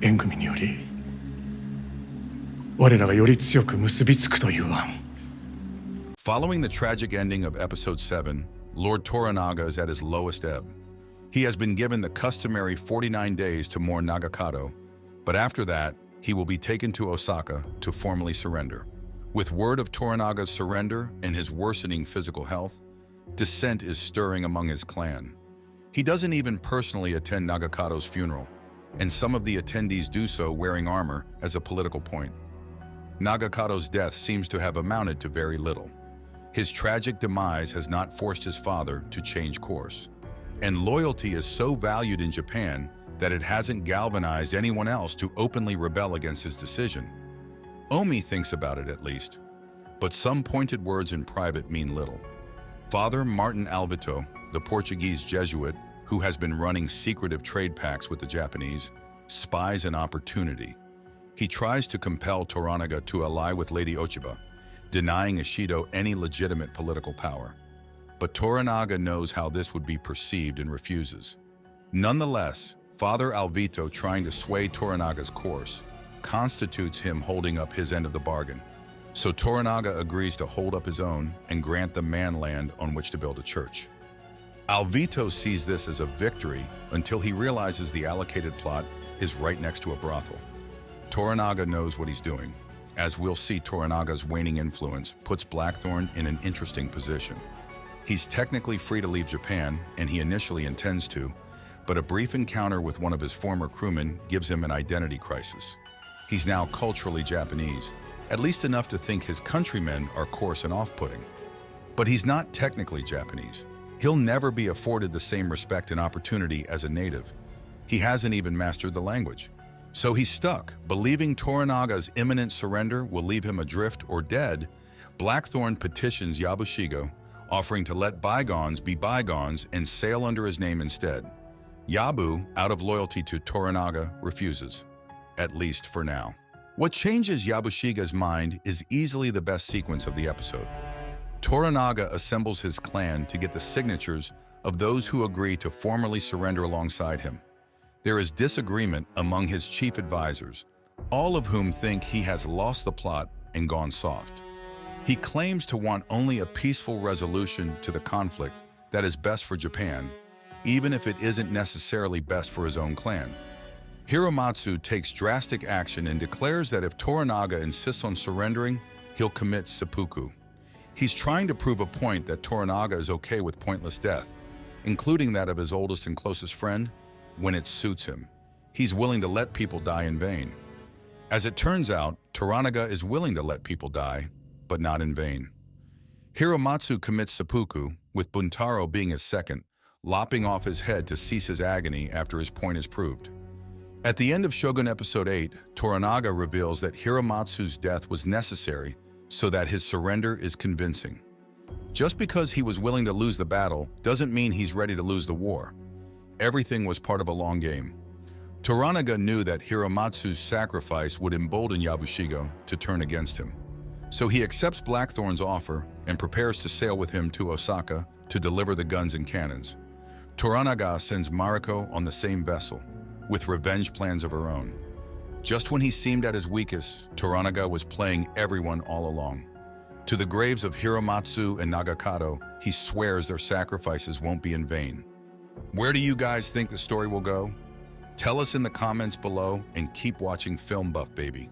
縁組により我らがより強く結びつくという案。 Following the tragic ending of Episode 7, Lord Toranaga is at his lowest ebb. He has been given the customary 49 days to mourn Nagakado, but after that, he will be taken to Osaka to formally surrender. With word of Toranaga's surrender and his worsening physical health, dissent is stirring among his clan. He doesn't even personally attend Nagakado's funeral, and some of the attendees do so wearing armor as a political point. Nagakado's death seems to have amounted to very little. His tragic demise has not forced his father to change course. And loyalty is so valued in Japan that it hasn't galvanized anyone else to openly rebel against his decision. Omi thinks about it at least, but some pointed words in private mean little. Father Martin Alvito, the Portuguese Jesuit who has been running secretive trade pacts with the Japanese, spies an opportunity. He tries to compel Toranaga to ally with Lady Ochiba, denying Ishido any legitimate political power. But Toranaga knows how this would be perceived and refuses. Nonetheless, Father Alvito trying to sway Toranaga's course constitutes him holding up his end of the bargain. So Toranaga agrees to hold up his own and grant the man land on which to build a church. Alvito sees this as a victory until he realizes the allocated plot is right next to a brothel. Toranaga knows what he's doing. As we'll see, Toranaga's waning influence puts Blackthorn in an interesting position. He's technically free to leave Japan, and he initially intends to, but a brief encounter with one of his former crewmen gives him an identity crisis. He's now culturally Japanese, at least enough to think his countrymen are coarse and off-putting. But he's not technically Japanese. He'll never be afforded the same respect and opportunity as a native. He hasn't even mastered the language. So he's stuck, believing Toranaga's imminent surrender will leave him adrift or dead. Blackthorn petitions Yabushigo, offering to let bygones be bygones and sail under his name instead. Yabu, out of loyalty to Toranaga, refuses, at least for now. What changes Yabushiga's mind is easily the best sequence of the episode. Toranaga assembles his clan to get the signatures of those who agree to formally surrender alongside him. There is disagreement among his chief advisors, all of whom think he has lost the plot and gone soft. He claims to want only a peaceful resolution to the conflict that is best for Japan, even if it isn't necessarily best for his own clan. Hiromatsu takes drastic action and declares that if Toranaga insists on surrendering, he'll commit seppuku. He's trying to prove a point that Toranaga is okay with pointless death, including that of his oldest and closest friend, when it suits him. He's willing to let people die in vain. As it turns out, Toranaga is willing to let people die, but not in vain. Hiromatsu commits seppuku, with Buntaro being his second, lopping off his head to cease his agony after his point is proved. At the end of Shōgun Episode 8, Toranaga reveals that Hiromatsu's death was necessary so that his surrender is convincing. Just because he was willing to lose the battle doesn't mean he's ready to lose the war. Everything was part of a long game. Toranaga knew that Hiromatsu's sacrifice would embolden Yabushigo to turn against him. So he accepts Blackthorn's offer and prepares to sail with him to Osaka to deliver the guns and cannons. Toranaga sends Mariko on the same vessel, with revenge plans of her own. Just when he seemed at his weakest, Toranaga was playing everyone all along. To the graves of Hiromatsu and Nagakado, he swears their sacrifices won't be in vain. Where do you guys think the story will go? Tell us in the comments below and keep watching Film Buff, baby.